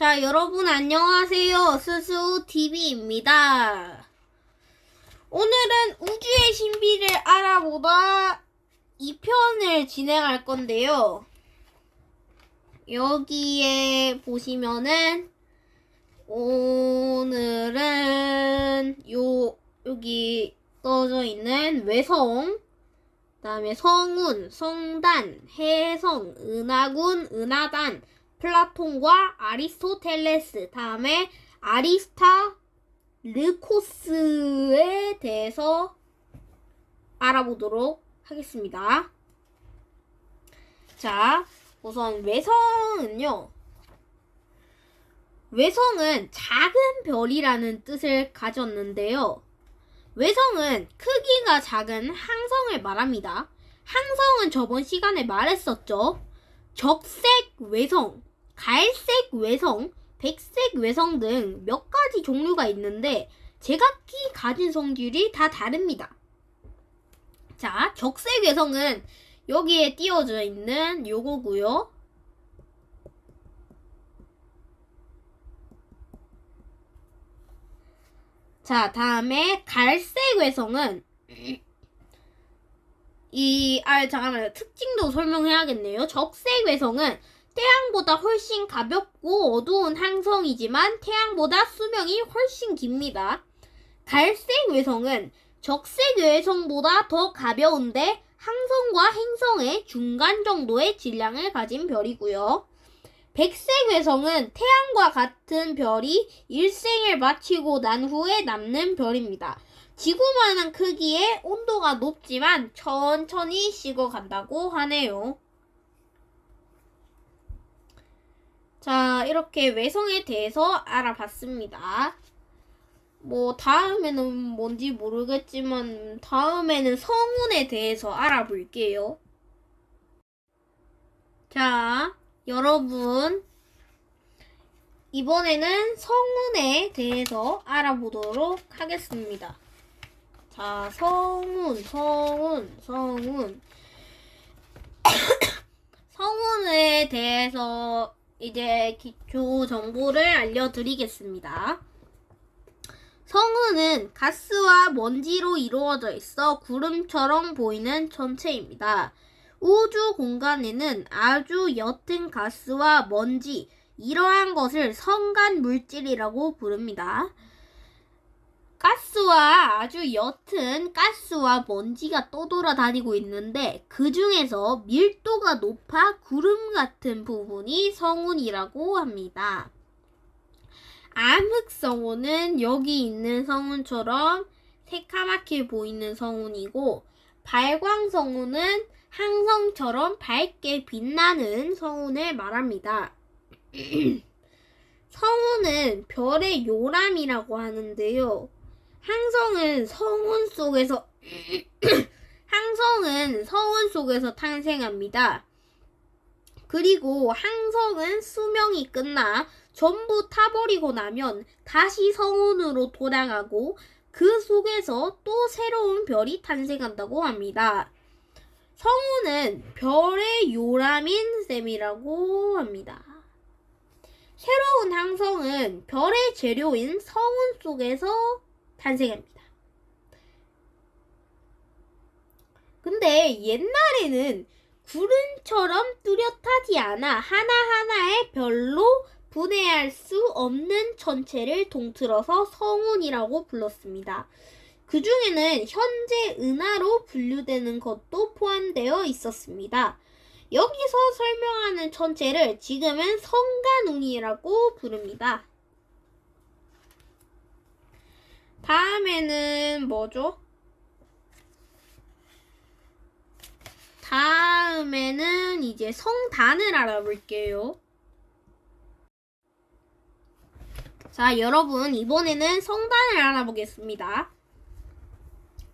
자, 여러분 안녕하세요. 스스TV입니다. 오늘은 우주의 신비를 알아보다 2편을 진행할 건데요. 여기에 보시면은 오늘은 여기 떠져 있는 외성, 그다음에 성운, 성단, 해성, 은하군, 은하단, 플라톤과 아리스토텔레스, 다음에 아리스타르코스에 대해서 알아보도록 하겠습니다. 자, 우선 외성은요. 외성은 작은 별이라는 뜻을 가졌는데요. 외성은 크기가 작은 항성을 말합니다. 항성은 저번 시간에 말했었죠. 적색 외성, 갈색 외성, 백색 외성 등 몇 가지 종류가 있는데 제각기 가진 성질이 다 다릅니다. 자, 적색 외성은 여기에 띄워져 있는 요거고요. 자, 다음에 갈색 외성은 잠깐만요. 특징도 설명해야겠네요. 적색 외성은 태양보다 훨씬 가볍고 어두운 항성이지만 태양보다 수명이 훨씬 깁니다. 갈색 외성은 적색 외성보다 더 가벼운데 항성과 행성의 중간 정도의 질량을 가진 별이고요. 백색 외성은 태양과 같은 별이 일생을 마치고 난 후에 남는 별입니다. 지구만한 크기의 온도가 높지만 천천히 식어간다고 하네요. 자, 이렇게 외성에 대해서 알아봤습니다. 다음에는 뭔지 모르겠지만 다음에는 성운에 대해서 알아볼게요. 자, 여러분, 이번에는 성운에 대해서 알아보도록 하겠습니다. 자, 성운. 성운에 대해서 이제 기초 정보를 알려드리겠습니다. 성운은 가스와 먼지로 이루어져 있어 구름처럼 보이는 천체입니다. 우주 공간에는 아주 옅은 가스와 먼지, 이러한 것을 성간 물질이라고 부릅니다. 가스와 아주 옅은 가스와 먼지가 떠돌아다니고 있는데 그 중에서 밀도가 높아 구름 같은 부분이 성운이라고 합니다. 암흑성운은 여기 있는 성운처럼 새카맣게 보이는 성운이고, 발광성운은 항성처럼 밝게 빛나는 성운을 말합니다. 성운은 별의 요람이라고 하는데요. 항성은 성운 속에서 탄생합니다. 그리고 항성은 수명이 끝나 전부 타버리고 나면 다시 성운으로 돌아가고 그 속에서 또 새로운 별이 탄생한다고 합니다. 성운은 별의 요람인 셈이라고 합니다. 새로운 항성은 별의 재료인 성운 속에서 탄생합니다. 근데 옛날에는 구름처럼 뚜렷하지 않아 하나하나의 별로 분해할 수 없는 천체를 통틀어서 성운이라고 불렀습니다. 그 중에는 현재 은하로 분류되는 것도 포함되어 있었습니다. 여기서 설명하는 천체를 지금은 성간운이라고 부릅니다. 다음에는 뭐죠? 다음에는 이제 성단을 알아볼게요. 자, 여러분, 이번에는 성단을 알아보겠습니다.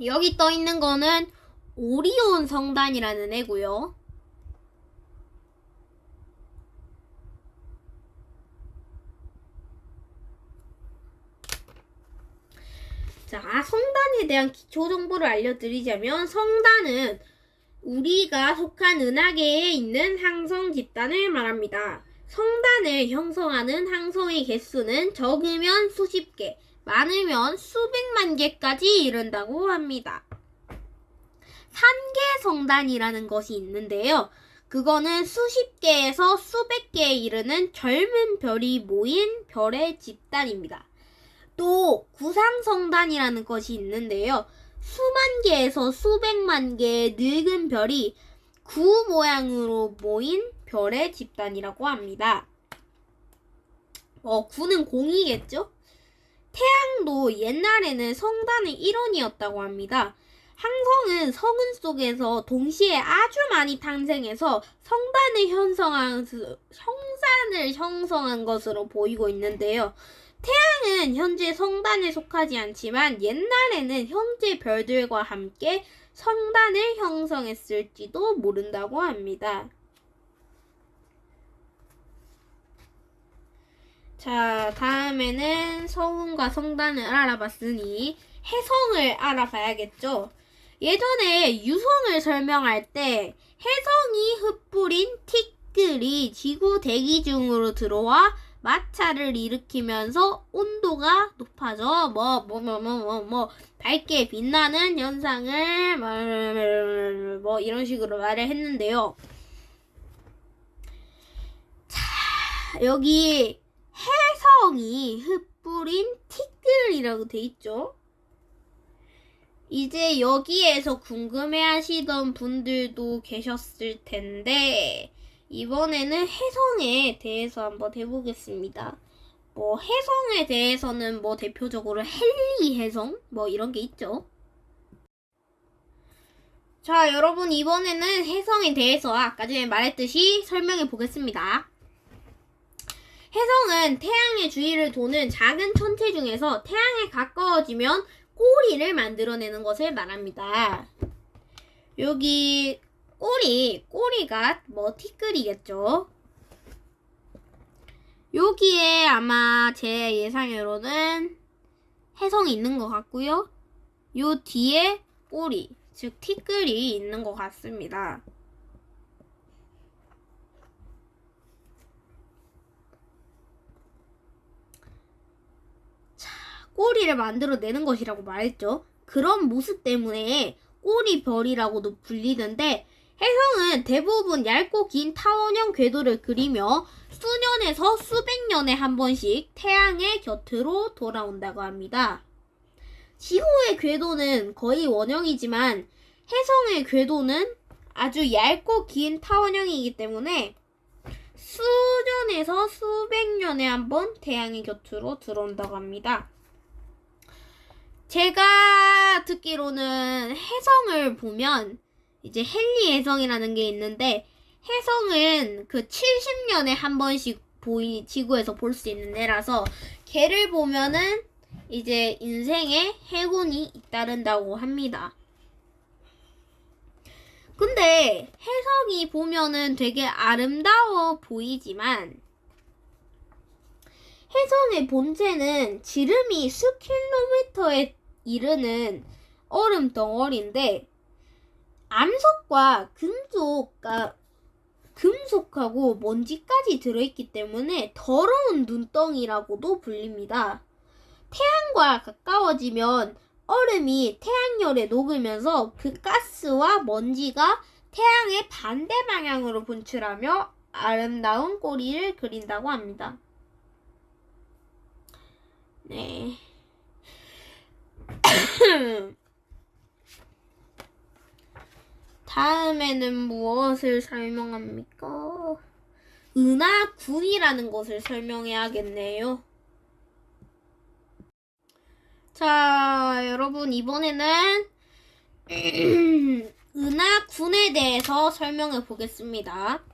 여기 떠 있는 거는 오리온 성단이라는 애고요. 자, 성단에 대한 기초 정보를 알려드리자면, 성단은 우리가 속한 은하계에 있는 항성 집단을 말합니다. 성단을 형성하는 항성의 개수는 적으면 수십 개, 많으면 수백만 개까지 이른다고 합니다. 산계 성단이라는 것이 있는데요. 그거는 수십 개에서 수백 개에 이르는 젊은 별이 모인 별의 집단입니다. 또 구상성단이라는 것이 있는데요. 수만 개에서 수백만 개의 늙은 별이 구 모양으로 모인 별의 집단이라고 합니다. 구는 공이겠죠? 태양도 옛날에는 성단의 일원이었다고 합니다. 항성은 성운 속에서 동시에 아주 많이 탄생해서 성단을 형성한 것으로 보이고 있는데요. 태양은 현재 성단에 속하지 않지만 옛날에는 현재 별들과 함께 성단을 형성했을지도 모른다고 합니다. 자, 다음에는 성운과 성단을 알아봤으니 해성을 알아봐야겠죠. 예전에 유성을 설명할 때 해성이 흩뿌린 티끌이 지구 대기 중으로 들어와 마찰을 일으키면서 온도가 높아져 밝게 빛나는 현상을 이런 식으로 말을 했는데요. 자, 여기 해성이 흩뿌린 티끌이라고 돼 있죠. 이제 여기에서 궁금해하시던 분들도 계셨을 텐데 이번에는 해성에 대해서 한번 해보겠습니다. 해성에 대해서는 대표적으로 헨리 해성 이런 게 있죠. 자, 여러분 이번에는 해성에 대해서 아까 전에 말했듯이 설명해 보겠습니다. 해성은 태양의 주위를 도는 작은 천체 중에서 태양에 가까워지면 꼬리를 만들어내는 것을 말합니다. 여기 꼬리가 티끌이겠죠. 여기에 아마 제 예상으로는 해성이 있는 것 같고요. 요 뒤에 꼬리, 즉 티끌이 있는 것 같습니다. 꼬리를 만들어내는 것이라고 말했죠. 그런 모습 때문에 꼬리별이라고도 불리는데 해성은 대부분 얇고 긴 타원형 궤도를 그리며 수년에서 수백 년에 한 번씩 태양의 곁으로 돌아온다고 합니다. 지구의 궤도는 거의 원형이지만 해성의 궤도는 아주 얇고 긴 타원형이기 때문에 수년에서 수백 년에 한 번 태양의 곁으로 들어온다고 합니다. 제가 듣기로는 해성을 보면 이제 헨리 해성이라는 게 있는데 해성은 그 70년에 한 번씩 지구에서 볼 수 있는 애라서 걔를 보면은 이제 인생에 행운이 잇따른다고 합니다. 근데 해성이 보면은 되게 아름다워 보이지만 해성의 본체는 지름이 수킬로미터에 이르는 얼음 덩어리인데 암석과 금속하고 먼지까지 들어있기 때문에 더러운 눈덩이라고도 불립니다. 태양과 가까워지면 얼음이 태양열에 녹으면서 그 가스와 먼지가 태양의 반대 방향으로 분출하며 아름다운 꼬리를 그린다고 합니다. 네. 다음에는 무엇을 설명합니까? 은하군이라는 것을 설명해야겠네요. 자, 여러분 이번에는 은하군에 대해서 설명해 보겠습니다.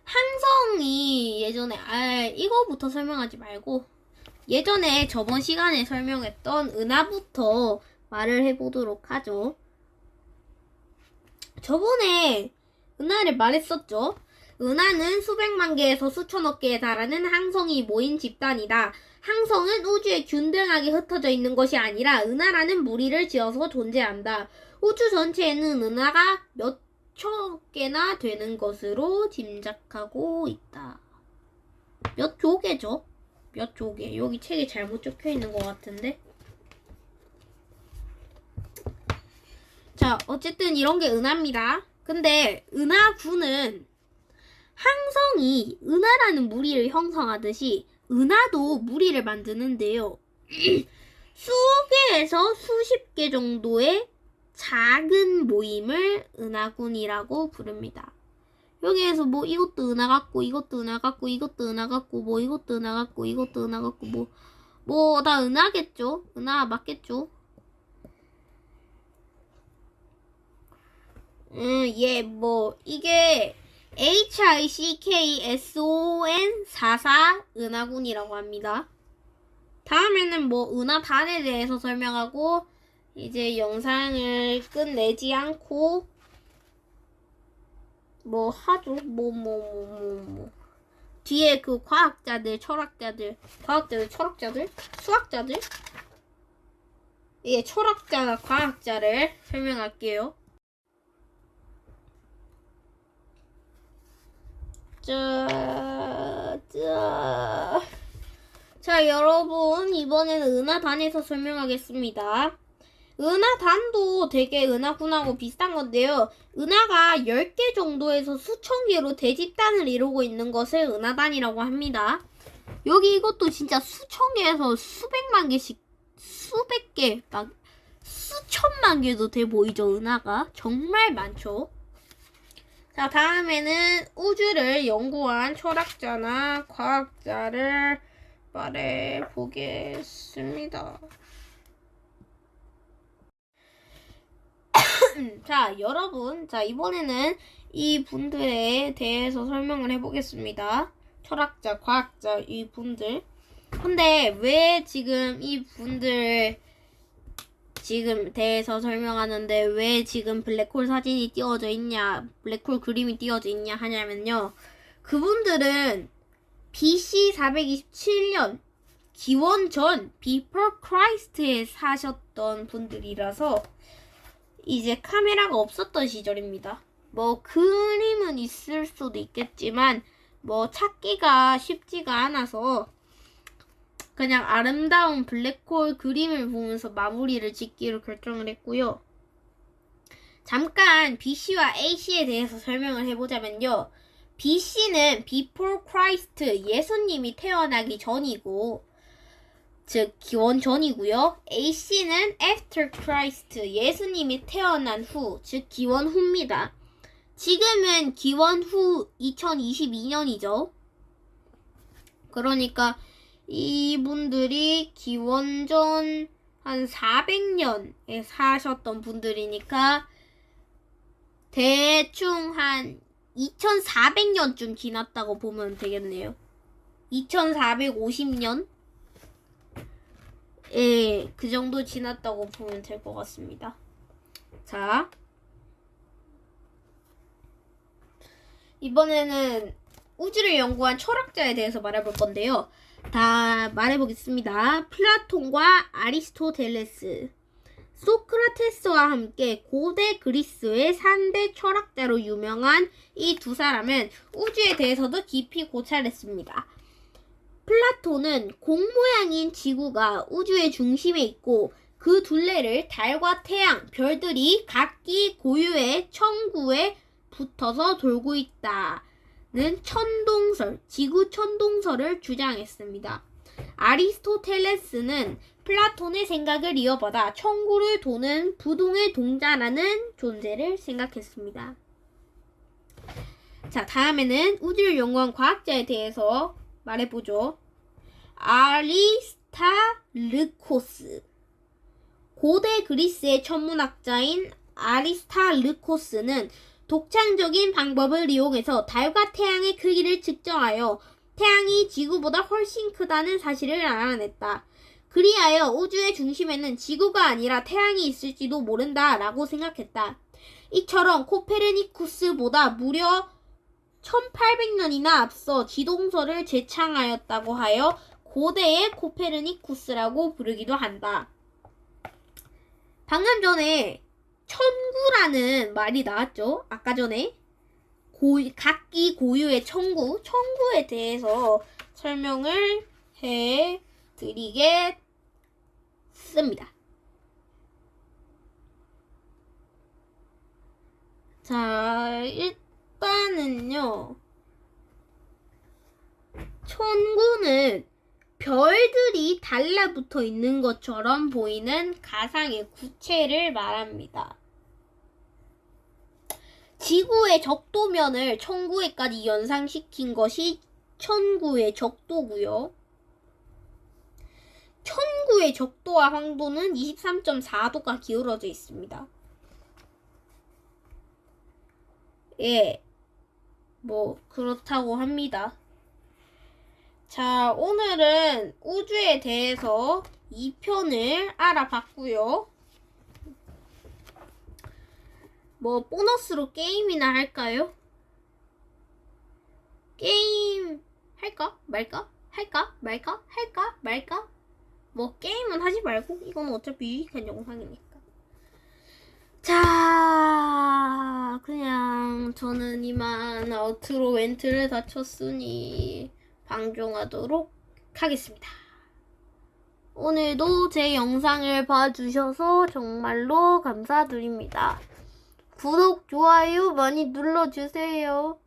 항성이 예전에 이거부터 설명하지 말고 예전에 저번 시간에 설명했던 은하부터 말을 해보도록 하죠. 저번에 은하를 말했었죠. 은하는 수백만 개에서 수천억 개에 달하는 항성이 모인 집단이다. 항성은 우주에 균등하게 흩어져 있는 것이 아니라 은하라는 무리를 지어서 존재한다. 우주 전체에는 은하가 몇천 개나 되는 것으로 짐작하고 있다. 몇 조개죠? 몇 조개? 여기 책에 잘못 적혀 있는 것 같은데. 자, 어쨌든 이런 게 은하입니다. 근데 은하구는 항성이 은하라는 무리를 형성하듯이 은하도 무리를 만드는데요. 수개에서 수십 개 정도의 작은 모임을 은하군이라고 부릅니다. 여기에서 뭐 이것도 은하 같고 이것도 은하 같고 이것도 은하 같고 뭐 이것도 은하 같고 이것도 은하 같고 뭐 다 은하겠죠? 은하 맞겠죠? 예, 뭐 이게 HICKSON44 은하군이라고 합니다. 다음에는 뭐 은하단에 대해서 설명하고 이제 영상을 끝내지 않고 뭐 하죠. 뒤에 그 과학자들, 철학자들, 수학자들? 예, 철학자나 과학자를 설명할게요. 자, 여러분, 이번에는 은하단에서 설명하겠습니다. 은하단도 되게 은하군하고 비슷한 건데요. 은하가 10개 정도에서 수천 개로 대집단을 이루고 있는 것을 은하단이라고 합니다. 여기 이것도 진짜 수천 개에서 수백만 개씩, 수백 개, 막 수천만 개도 돼 보이죠, 은하가. 정말 많죠. 자, 다음에는 우주를 연구한 철학자나 과학자를 말해보겠습니다. 자, 여러분. 자, 이번에는 이 분들에 대해서 설명을 해보겠습니다. 철학자, 과학자, 이 분들. 근데 왜 지금 이 분들 지금 대해서 설명하는데 왜 지금 블랙홀 사진이 띄워져 있냐, 블랙홀 그림이 띄워져 있냐 하냐면요. 그분들은 BC 427년 기원 전 Before Christ에 사셨던 분들이라서 이제 카메라가 없었던 시절입니다. 뭐 그림은 있을 수도 있겠지만 뭐 찾기가 쉽지가 않아서 그냥 아름다운 블랙홀 그림을 보면서 마무리를 짓기로 결정을 했고요. 잠깐 BC와 AC에 대해서 설명을 해보자면요. BC는 Before Christ, 예수님이 태어나기 전이고, 즉 기원 전이고요. AC는 After Christ, 예수님이 태어난 후, 즉 기원 후입니다. 지금은 기원 후 2022년이죠. 그러니까 이분들이 기원 전 한 400년에 사셨던 분들이니까 대충 한 2400년쯤 지났다고 보면 되겠네요. 2450년? 예, 그 정도 지났다고 보면 될 것 같습니다. 자, 이번에는 우주를 연구한 철학자에 대해서 말해볼 건데요. 다 말해보겠습니다. 플라톤과 아리스토텔레스, 소크라테스와 함께 고대 그리스의 3대 철학자로 유명한 이 두 사람은 우주에 대해서도 깊이 고찰했습니다. 플라톤은 공 모양인 지구가 우주의 중심에 있고 그 둘레를 달과 태양, 별들이 각기 고유의 천구에 붙어서 돌고 있다는 천동설, 지구 천동설을 주장했습니다. 아리스토텔레스는 플라톤의 생각을 이어받아 천구를 도는 부동의 동자라는 존재를 생각했습니다. 자, 다음에는 우주를 연구한 과학자에 대해서 말해보죠. 아리스타르코스. 고대 그리스의 천문학자인 아리스타르코스는 독창적인 방법을 이용해서 달과 태양의 크기를 측정하여 태양이 지구보다 훨씬 크다는 사실을 알아냈다. 그리하여 우주의 중심에는 지구가 아니라 태양이 있을지도 모른다라고 생각했다. 이처럼 코페르니쿠스보다 무려 1800년이나 앞서 지동설을 제창하였다고 하여 고대의 코페르니쿠스라고 부르기도 한다. 방금 전에 천구라는 말이 나왔죠? 아까 전에 각기 고유의 천구에 대해서 설명을 해 드리겠습니다. 자, 일단은요. 천구는 별들이 달라붙어 있는 것처럼 보이는 가상의 구체를 말합니다. 지구의 적도면을 천구회까지 연상시킨 것이 천구의 적도고요. 천구의 적도와 황도는 23.4도가 기울어져 있습니다. 예, 뭐 그렇다고 합니다. 자, 오늘은 우주에 대해서 2편을 알아봤고요. 뭐 보너스로 게임이나 할까요? 게임 할까? 말까? 할까? 말까? 할까? 말까? 뭐 게임은 하지 말고 이건 어차피 유익한 영상이니까. 자, 그냥 저는 이만 아우트로 멘트를 다 쳤으니 방종하도록 하겠습니다. 오늘도 제 영상을 봐주셔서 정말로 감사드립니다. 구독, 좋아요 많이 눌러주세요.